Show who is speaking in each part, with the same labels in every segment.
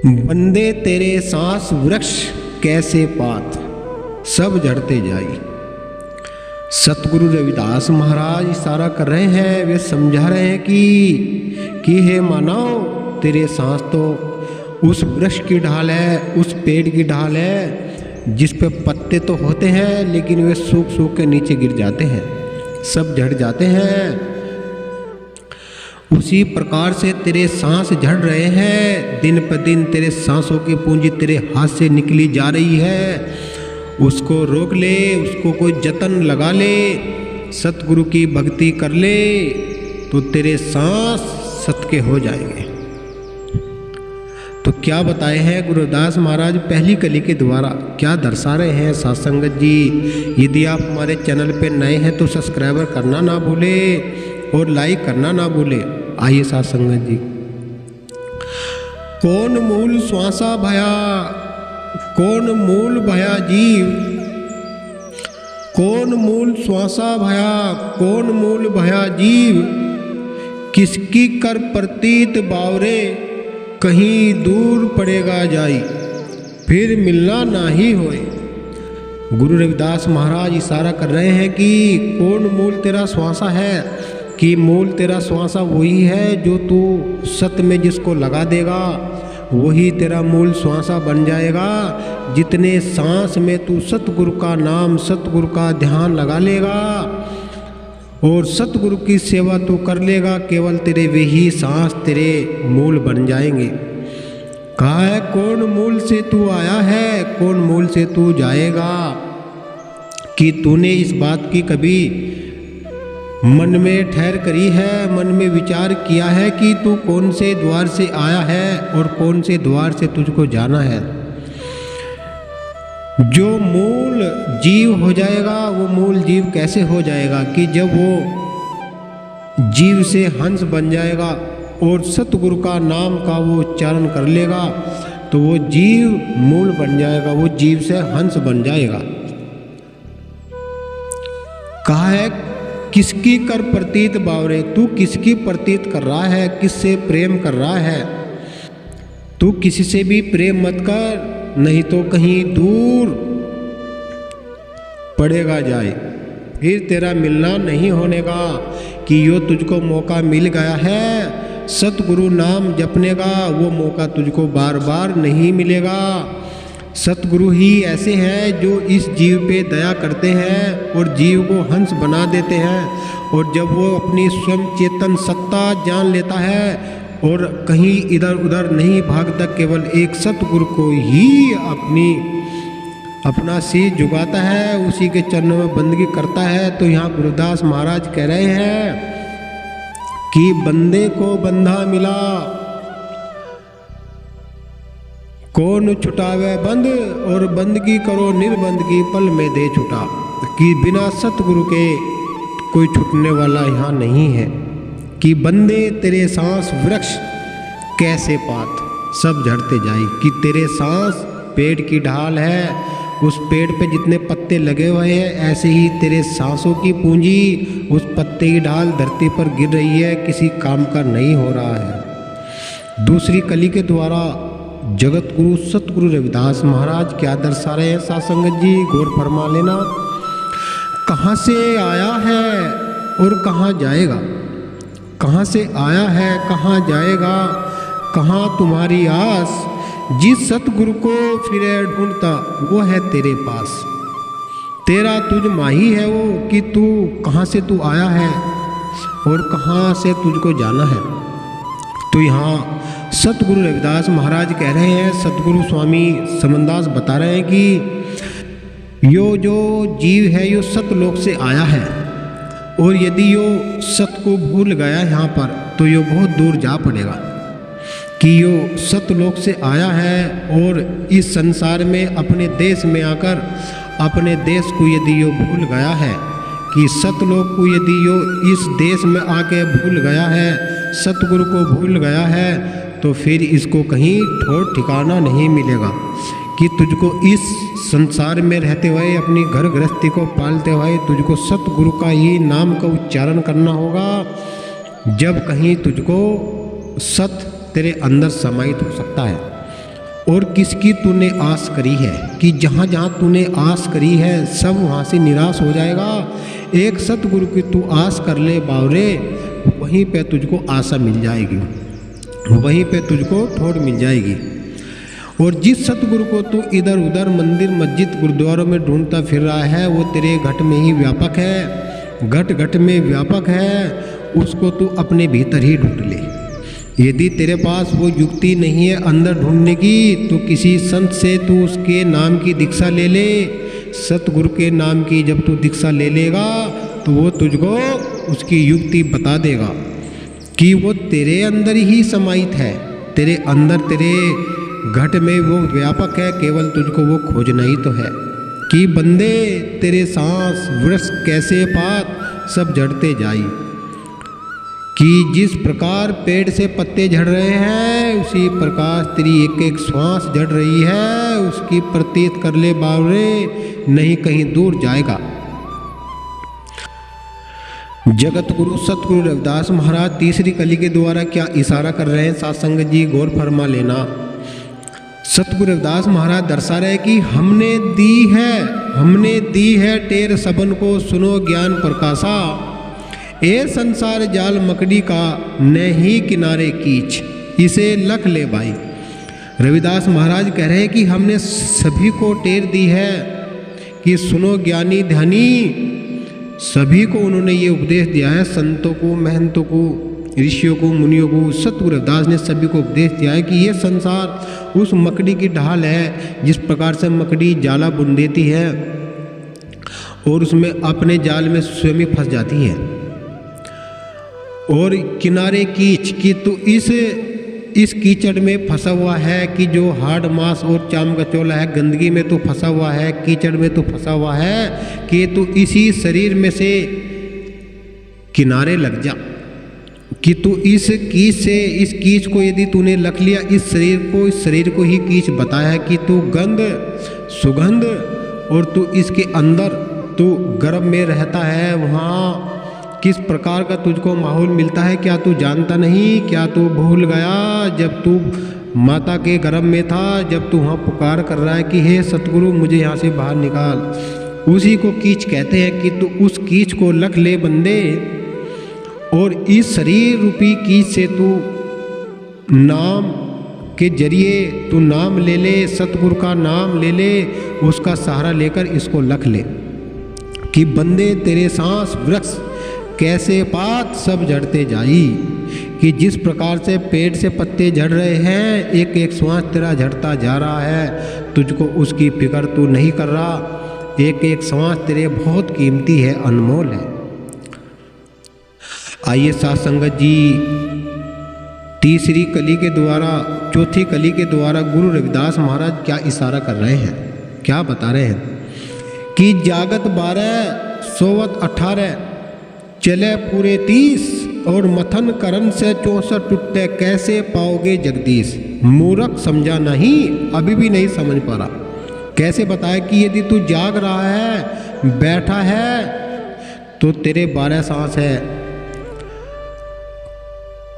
Speaker 1: बंदे तेरे सांस वृक्ष कैसे पात, सब झड़ते जाई। सतगुरु रविदास महाराज इशारा कर रहे हैं, वे समझा रहे हैं कि हे मानव, तेरे सांस तो उस वृक्ष की ढाल है, उस पेड़ की ढाल है जिस पे पत्ते तो होते हैं लेकिन वे सूख सूख के नीचे गिर जाते हैं, सब झड़ जाते हैं। उसी प्रकार से तेरे सांस झड़ रहे हैं, दिन पर दिन तेरे सांसों की पूंजी तेरे हाथ से निकली जा रही है। उसको रोक ले, उसको कोई जतन लगा ले, सतगुरु की भक्ति कर ले तो तेरे सांस सत के हो जाएंगे। तो क्या बताए हैं गुरु रविदास महाराज पहली कली के द्वारा, क्या दर्शा रहे हैं सत्संगत जी। यदि आप हमारे चैनल पे नए हैं तो सब्सक्राइबर करना ना भूले और लाइक करना ना भूले। आइए सत्संगत जी। कौन मूल श्वासा भया, कौन मूल भया जीव, कौन मूल श्वासा भया, कौन मूल भया जीव, किसकी कर प्रतीत बावरे, कहीं दूर पड़ेगा जाई, फिर मिलना ना ही होए। गुरु रविदास महाराज इशारा कर रहे हैं कि कौन मूल तेरा श्वासा है, कि मूल तेरा श्वासा वही है जो तू सत में जिसको लगा देगा वही तेरा मूल श्वासा बन जाएगा। जितने सांस में तू सतगुरु का नाम, सतगुरु का ध्यान लगा लेगा और सतगुरु की सेवा तू कर लेगा, केवल तेरे वे ही सांस तेरे मूल बन जाएंगे। कहा है कौन मूल से तू आया है, कौन मूल से तू जाएगा। कि तूने इस बात की कभी मन में ठहर करी है, मन में विचार किया है कि तू कौन से द्वार से आया है और कौन से द्वार से तुझको जाना है। जो मूल जीव हो जाएगा वो मूल जीव कैसे हो जाएगा, कि जब वो जीव से हंस बन जाएगा और सतगुरु का नाम का वो उच्चारण कर लेगा तो वो जीव मूल बन जाएगा, वो जीव से हंस बन जाएगा। कहा है किसकी कर प्रतीत बावरे, तू किसकी प्रतीत कर रहा है, किससे प्रेम कर रहा है। तू किसी से भी प्रेम मत कर, नहीं तो कहीं दूर पड़ेगा जाए, फिर तेरा मिलना नहीं होने का। कि यो तुझको मौका मिल गया है सतगुरु नाम जपने का, वो मौका तुझको बार बार नहीं मिलेगा। सतगुरु ही ऐसे हैं जो इस जीव पे दया करते हैं और जीव को हंस बना देते हैं। और जब वो अपनी स्वयं चेतन सत्ता जान लेता है और कहीं इधर उधर नहीं भागता, केवल एक सतगुरु को ही अपना शीश झुकाता है, उसी के चरणों में बंदगी करता है। तो यहाँ गुरुदास महाराज कह रहे हैं कि बंदे को बंधा मिला, कौन छुटावे बंद, और बंदगी करो निर्बंदगी पल में दे छुटा। कि बिना सतगुरु के कोई छूटने वाला यहाँ नहीं है। कि बंदे तेरे सांस वृक्ष कैसे पात, सब झड़ते जाए। कि तेरे सांस पेड़ की ढाल है, उस पेड़ पे जितने पत्ते लगे हुए हैं ऐसे ही तेरे सांसों की पूंजी उस पत्ते की ढाल धरती पर गिर रही है, किसी काम का नहीं हो रहा है। दूसरी कली के द्वारा जगत गुरु सतगुरु रविदास महाराज क्या दर्शा रहे हैं सत्संगत जी, गौर फरमा लेना। कहाँ से आया है और कहाँ जाएगा, कहाँ से आया है कहाँ जाएगा, कहाँ तुम्हारी आस, जिस सतगुरु को फिरे ढूंढता वो है तेरे पास। तेरा तुझ माही है वो, कि तू कहाँ से तू आया है और कहाँ से तुझको जाना है। तो यहाँ सतगुरु रविदास महाराज कह रहे हैं, सतगुरु स्वामी समनदास बता रहे हैं कि यो जो जीव है यो सतलोक से आया है, और यदि यो सत को भूल गया यहाँ पर तो यो बहुत दूर जा पड़ेगा। कि यो सतलोक से आया है और इस संसार में अपने देश में आकर अपने देश को यदि यो भूल गया है, कि सतलोक को यदि यो इस देश में आके भूल गया है, सतगुरु को भूल गया है, तो फिर इसको कहीं ठोर ठिकाना नहीं मिलेगा। कि तुझको इस संसार में रहते हुए अपनी घर गृहस्थी को पालते हुए तुझको सतगुरु का ही नाम का उच्चारण करना होगा, जब कहीं तुझको सत तेरे अंदर समाहित हो सकता है। और किसकी तूने आस करी है, कि जहाँ जहाँ तूने आस करी है सब वहाँ से निराश हो जाएगा। एक सतगुरु की तू आस कर ले बावरे, वहीं पे तुझको आशा मिल जाएगी, वहीं पे तुझको ठोड़ मिल जाएगी। और जिस सतगुरु को तू इधर उधर मंदिर मस्जिद गुरुद्वारों में ढूंढता फिर रहा है, वो तेरे घट में ही व्यापक है, घट घट में व्यापक है, उसको तू अपने भीतर ही ढूंढ ले। यदि तेरे पास वो युक्ति नहीं है अंदर ढूंढने की, तो किसी संत से तू उसके नाम की दीक्षा ले ले। सतगुरु के नाम की जब तू दीक्षा ले लेगा तो वो तुझको उसकी युक्ति बता देगा कि वो तेरे अंदर ही समाहित है, तेरे अंदर तेरे घट में वो व्यापक है, केवल तुझको वो खोजना ही तो है। कि बंदे तेरे सांस वृक्ष कैसे पात सब झड़ते जाई, कि जिस प्रकार पेड़ से पत्ते झड़ रहे हैं उसी प्रकार तेरी एक एक श्वास झड़ रही है, उसकी प्रतीत कर ले बावरे, नहीं कहीं दूर जाएगा। जगत गुरु सतगुरु रविदास महाराज तीसरी कली के द्वारा क्या इशारा कर रहे हैं, साथ संगत जी गौर फरमा लेना। सतगुरु रविदास महाराज दर्शा रहे कि हमने दी है टेर सबन को, सुनो ज्ञान प्रकाशा, ए संसार जाल मकड़ी का नहीं किनारे कीच, इसे लख ले भाई। रविदास महाराज कह रहे हैं कि हमने सभी को टेर दी है कि सुनो ज्ञानी ध्यानी, सभी को उन्होंने ये उपदेश दिया है, संतों को, महंतों को, ऋषियों को, मुनियों को, सतगुरु रविदास ने सभी को उपदेश दिया है कि ये संसार उस मकड़ी की ढाल है, जिस प्रकार से मकड़ी जाला बुन देती है और उसमें अपने जाल में स्वयं ही फंस जाती है। और किनारे कीच कि तू इस कीचड़ में फंसा हुआ है, कि जो हाड़ मांस और चाम का चोला है, गंदगी में तू फंसा हुआ है, कीचड़ में तू फंसा हुआ है, कि तू इसी शरीर में से किनारे लग जा, कि तू इस कीच को यदि तूने लख लिया, इस शरीर को ही कीच बताया है कि तू गंध सुगंध और तू इसके अंदर तू गर्भ में रहता है, वहाँ किस प्रकार का तुझको माहौल मिलता है, क्या तू जानता नहीं, क्या तू भूल गया जब तू माता के गर्भ में था, जब तू वहाँ पुकार कर रहा है कि हे सतगुरु मुझे यहाँ से बाहर निकाल। उसी को कीच कहते हैं कि तू उस कीच को लख ले बंदे, और इस शरीर रूपी कीच से तू नाम के जरिए तू नाम ले ले, सतगुरु का नाम ले ले, उसका सहारा लेकर इसको लख ले कि बंदे तेरे सांस वृक्ष कैसे पात सब झड़ते जाई, कि जिस प्रकार से पेड़ से पत्ते झड़ रहे हैं, एक एक श्वास तेरा झड़ता जा रहा है, तुझको उसकी फिक्र तू नहीं कर रहा, एक एक श्वास तेरे बहुत कीमती है, अनमोल है। आइए साथ संगत जी तीसरी कली के द्वारा, चौथी कली के द्वारा गुरु रविदास महाराज क्या इशारा कर रहे हैं, क्या बता रहे हैं कि जागत 12 सोवत 18 चले पूरे 30 और मथन करन से 64 टूटे, कैसे पाओगे जगदीश। मूर्ख समझा नहीं, अभी भी नहीं समझ पा रहा। कैसे बताया कि यदि तू जाग रहा है, बैठा है, तो तेरे 12 सांस है,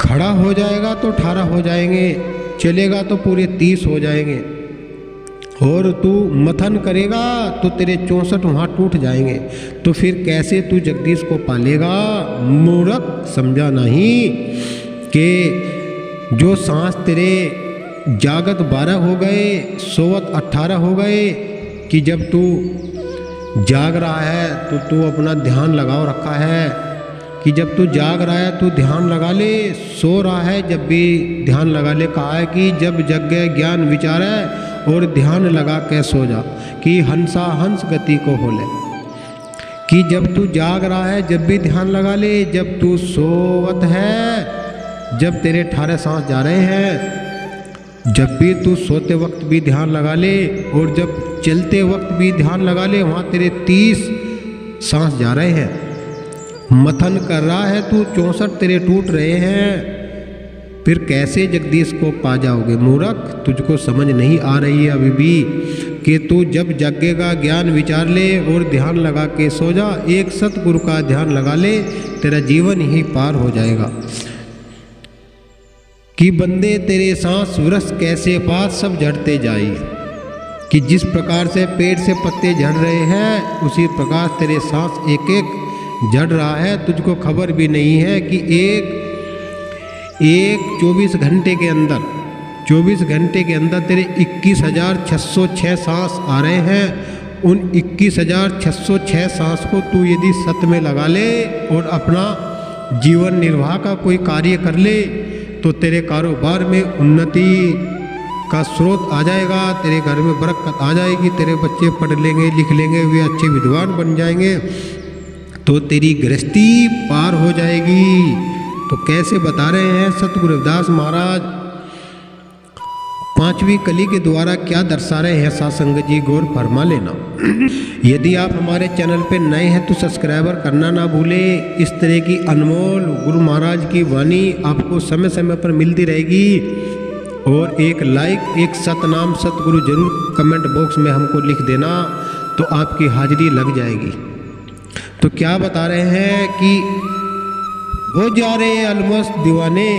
Speaker 1: खड़ा हो जाएगा तो 18 हो जाएंगे, चलेगा तो पूरे 30 हो जाएंगे, और तू मथन करेगा तो तेरे 64 वहाँ टूट जाएंगे। तो फिर कैसे तू जगदीश को पालेगा। मूर्ख समझा नहीं कि जो सांस तेरे जागत 12 हो गए, सोवत 18 हो गए, कि जब तू जाग रहा है तो तू अपना ध्यान लगाओ रखा है, कि जब तू जाग रहा है तू ध्यान लगा ले, सो रहा है जब भी ध्यान लगा ले। कहा है कि जब जग गए ज्ञान विचार है और ध्यान लगा के सो जा, कि हंसा हंस गति को हो ले। कि जब तू जाग रहा है जब भी ध्यान लगा ले, जब तू सोवत है, जब तेरे 18 सांस जा रहे हैं, जब भी तू सोते वक्त भी ध्यान लगा ले, और जब चलते वक्त भी ध्यान लगा ले, वहाँ तेरे 30 सांस जा रहे हैं। मथन कर रहा है तू, 64 तेरे टूट रहे हैं, फिर कैसे जगदीश को पा जाओगे। मूर्ख, तुझको समझ नहीं आ रही है अभी भी कि तू जब जगेगा ज्ञान विचार ले और ध्यान लगा के सो जा, एक सतगुरु का ध्यान लगा ले, तेरा जीवन ही पार हो जाएगा। कि बंदे तेरे सांस वृक्ष कैसे पास सब झड़ते जाए, कि जिस प्रकार से पेड़ से पत्ते झड़ रहे हैं उसी प्रकार तेरे सांस एक एक झड़ रहा है। तुझको खबर भी नहीं है कि एक 24 घंटे के अंदर तेरे 21,606 सांस आ रहे हैं। उन 21,606 सांस को तू यदि सत में लगा ले और अपना जीवन निर्वाह का कोई कार्य कर ले तो तेरे कारोबार में उन्नति का स्रोत आ जाएगा, तेरे घर में बरकत आ जाएगी, तेरे बच्चे पढ़ लेंगे लिख लेंगे, वे अच्छे विद्वान बन जाएंगे, तो तेरी गृहस्थी पार हो जाएगी। तो कैसे बता रहे हैं सतगुरु रविदास महाराज, पांचवी कली के द्वारा क्या दर्शा रहे हैं साध संगत जी, गौर फरमा लेना। यदि आप हमारे चैनल पे नए हैं तो सब्सक्राइबर करना ना भूलें। इस तरह की अनमोल गुरु महाराज की वाणी आपको समय समय पर मिलती रहेगी। और एक लाइक, एक सतनाम सतगुरु जरूर कमेंट बॉक्स में हमको लिख देना, तो आपकी हाजिरी लग जाएगी। तो क्या बता रहे हैं कि हो जा रहे अलमस्त दीवाने,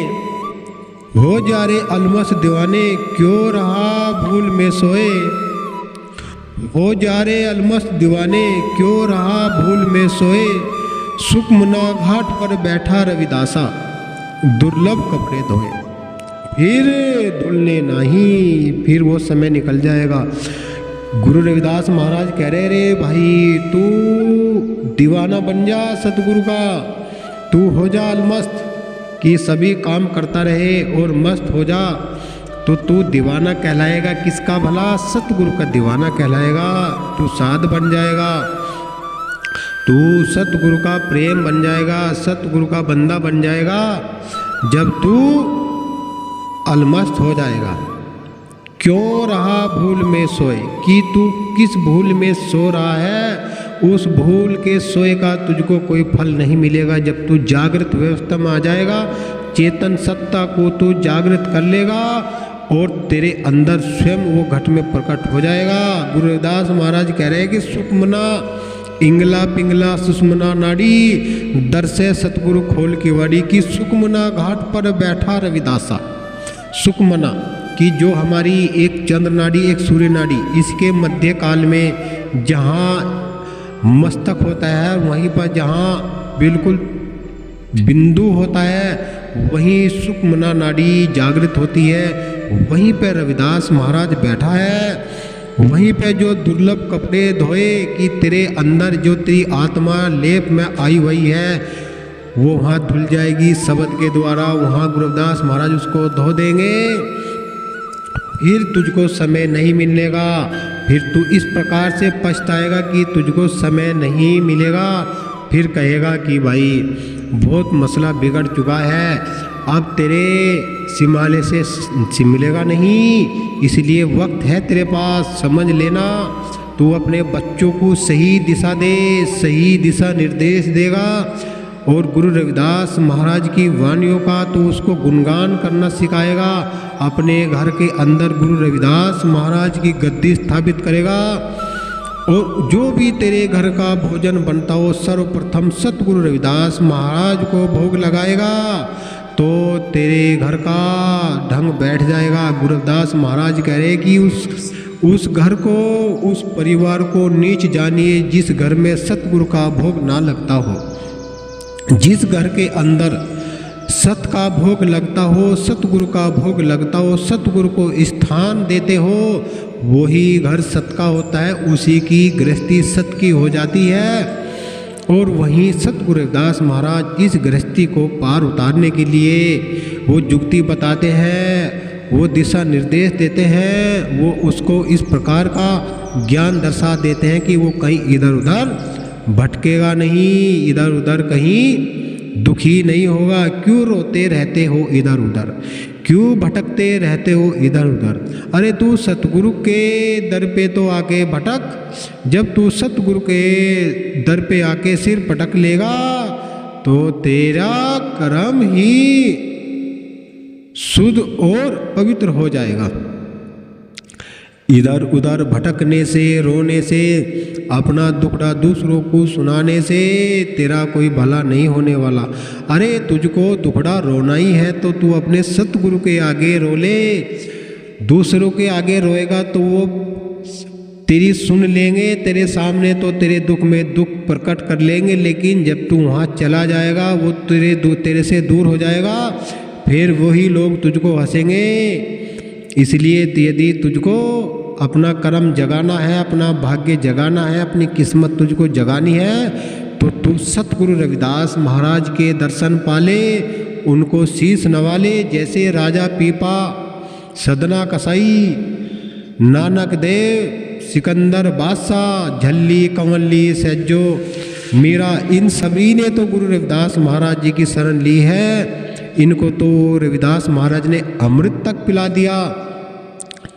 Speaker 1: हो जा रे अलमस्त दीवाने, क्यों रहा भूल में सोए। हो जा रे अलमस्त दीवाने, क्यों रहा भूल में सोए। सुखमना घाट पर बैठा रविदासा, दुर्लभ कपड़े धोए। फिर धुलने नहीं, फिर वो समय निकल जाएगा। गुरु रविदास महाराज कह रहे रे भाई, तू दीवाना बन जा सतगुरु का, तू हो जा अलमस्त कि सभी काम करता रहे और मस्त हो जा, तो तू दीवाना कहलाएगा। किसका भला? सतगुरु का दीवाना कहलाएगा। तू साध बन जाएगा, तू सतगुरु का प्रेम बन जाएगा, सतगुरु का बंदा बन जाएगा जब तू अलमस्त हो जाएगा। क्यों रहा भूल में सोए, कि तू किस भूल में सो रहा है, उस भूल के सोए का तुझको कोई फल नहीं मिलेगा। जब तू जागृत व्यवस्था में आ जाएगा, चेतन सत्ता को तू जागृत कर लेगा और तेरे अंदर स्वयं वो घट में प्रकट हो जाएगा। गुरु रविदास महाराज कह रहे हैं कि सुखमना इंगला पिंगला सुषमना नाड़ी, दरसे सतगुरु खोल की वाड़ी। की सुखमना घाट पर बैठा रविदासा, सुखमना कि जो हमारी एक चंद्र नाड़ी एक सूर्य नाड़ी, इसके मध्य काल में जहाँ मस्तक होता है, वहीं पर जहाँ बिल्कुल बिंदु होता है, वहीं सुखमना नाड़ी जागृत होती है। वहीं पे रविदास महाराज बैठा है, वहीं पे जो दुर्लभ कपड़े धोए कि तेरे अंदर जो तेरी आत्मा लेप में आई हुई है वो वहाँ धुल जाएगी शब्द के द्वारा। वहाँ गुरु रविदास महाराज उसको धो देंगे, फिर तुझको समय नहीं मिलेगा। फिर तू इस प्रकार से पछताएगा कि तुझको समय नहीं मिलेगा। फिर कहेगा कि भाई बहुत मसला बिगड़ चुका है, अब तेरे सिमाले से मिलेगा नहीं, इसलिए वक्त है तेरे पास, समझ लेना। तू अपने बच्चों को सही दिशा दे, सही दिशा निर्देश देगा। और गुरु रविदास महाराज की वाणियों का तो उसको गुणगान करना सिखाएगा। अपने घर के अंदर गुरु रविदास महाराज की गद्दी स्थापित करेगा और जो भी तेरे घर का भोजन बनता हो सर्वप्रथम सतगुरु रविदास महाराज को भोग लगाएगा, तो तेरे घर का ढंग बैठ जाएगा। गुरु रविदास महाराज कह रहे कि उस घर को, उस परिवार को नीच जानिए जिस घर में सतगुरु का भोग ना लगता हो। जिस घर के अंदर सत का भोग लगता हो, सतगुरु का भोग लगता हो, सतगुरु को स्थान देते हो, वही घर सत का होता है, उसी की गृहस्थी सत की हो जाती है। और वहीं सतगुरु रविदास महाराज इस गृहस्थी को पार उतारने के लिए वो जुक्ति बताते हैं, वो दिशा निर्देश देते हैं, वो उसको इस प्रकार का ज्ञान दर्शा देते हैं कि वो कहीं इधर उधर भटकेगा नहीं, इधर उधर कहीं दुखी नहीं होगा। क्यों रोते रहते हो इधर उधर, क्यों भटकते रहते हो इधर उधर। अरे तू सतगुरु के दर पे तो आके भटक। जब तू सतगुरु के दर पे आके सिर पटक लेगा तो तेरा कर्म ही शुद्ध और पवित्र हो जाएगा। इधर उधर भटकने से, रोने से, अपना दुखड़ा दूसरों को सुनाने से तेरा कोई भला नहीं होने वाला। अरे तुझको दुखड़ा रोना ही है तो तू अपने सतगुरु के आगे रो ले। दूसरों के आगे रोएगा तो वो तेरी सुन लेंगे, तेरे सामने तो तेरे दुख में दुख प्रकट कर लेंगे, लेकिन जब तू वहाँ चला जाएगा वो तेरे से दूर हो जाएगा, फिर वही लोग तुझको हंसेंगे। इसलिए यदि तुझको अपना कर्म जगाना है, अपना भाग्य जगाना है, अपनी किस्मत तुझको जगानी है, तो तू सतगुरु रविदास महाराज के दर्शन पाले, उनको शीश नवा ले। जैसे राजा पीपा, सदना कसाई, नानक देव, सिकंदर बादशाह, झल्ली, कंवली, सज्जो, मीरा, इन सभी ने तो गुरु रविदास महाराज जी की शरण ली है। इनको तो रविदास महाराज ने अमृत तक पिला दिया।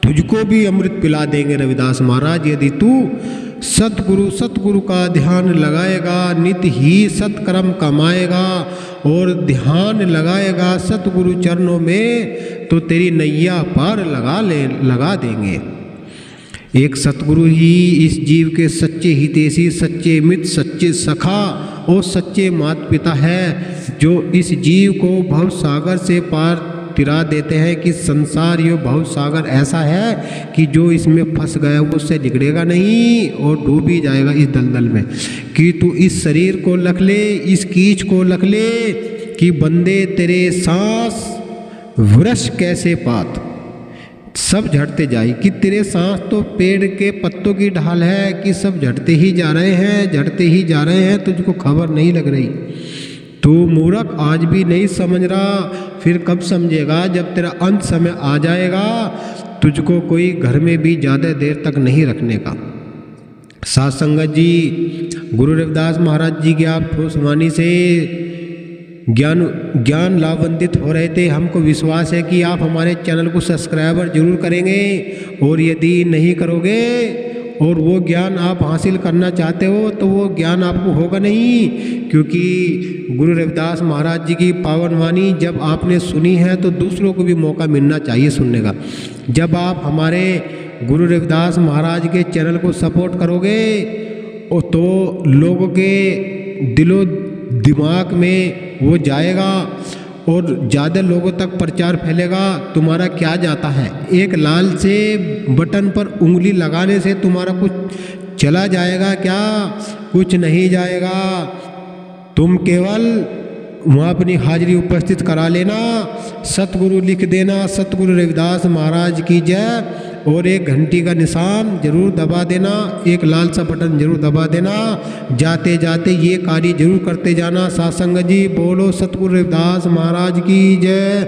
Speaker 1: तुझको भी अमृत पिला देंगे रविदास महाराज, यदि तू सतगुरु का ध्यान लगाएगा, नित्य ही सत्कर्म कमाएगा और ध्यान लगाएगा सतगुरु चरणों में, तो तेरी नैया पार लगा देंगे। एक सतगुरु ही इस जीव के सच्चे हितैषी, सच्चे मित्र, सच्चे सखा और सच्चे माता पिता है, जो इस जीव को भव सागर से पार तिरा देते हैं कि संसार यो भव सागर ऐसा है कि जो इसमें फंस गया वो उससे निकलेगा नहीं और डूब ही जाएगा इस दलदल में। कि तू इस शरीर को लख ले, इस कीच को लख ले कि बंदे तेरे सांस वृक्ष कैसे पात सब झड़ते जाए, कि तेरे सांस तो पेड़ के पत्तों की ढाल है कि सब झड़ते ही जा रहे हैं, झड़ते ही जा रहे हैं, तुझको खबर नहीं लग रही। तू मूर्ख आज भी नहीं समझ रहा, फिर कब समझेगा जब तेरा अंत समय आ जाएगा। तुझको कोई घर में भी ज़्यादा देर तक नहीं रखने का। साथ संगत जी, गुरु रविदास महाराज जी की आप ठोस वाणी से ज्ञान लाभान्वित हो रहे थे। हमको विश्वास है कि आप हमारे चैनल को सब्सक्राइबर जरूर करेंगे, और यदि नहीं करोगे और वो ज्ञान आप हासिल करना चाहते हो तो वो ज्ञान आपको होगा नहीं, क्योंकि गुरु रविदास महाराज जी की पावन वाणी जब आपने सुनी है तो दूसरों को भी मौका मिलना चाहिए सुनने का। जब आप हमारे गुरु रविदास महाराज के चैनल को सपोर्ट करोगे तो लोगों के दिलो दिमाग में वो जाएगा और ज़्यादा लोगों तक प्रचार फैलेगा। तुम्हारा क्या जाता है, एक लाल से बटन पर उंगली लगाने से तुम्हारा कुछ चला जाएगा क्या? कुछ नहीं जाएगा। तुम केवल वहाँ अपनी हाजिरी उपस्थित करा लेना, सतगुरु लिख देना, सतगुरु रविदास महाराज की जय, और एक घंटी का निशान जरूर दबा देना, एक लाल सा बटन जरूर दबा देना। जाते जाते ये कार्य जरूर करते जाना। सासंग जी बोलो सतगुरु रविदास महाराज की जय,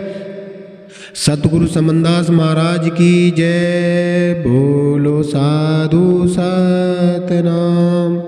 Speaker 1: सतगुरु समनदास महाराज की जय, बोलो साधु सतनाम।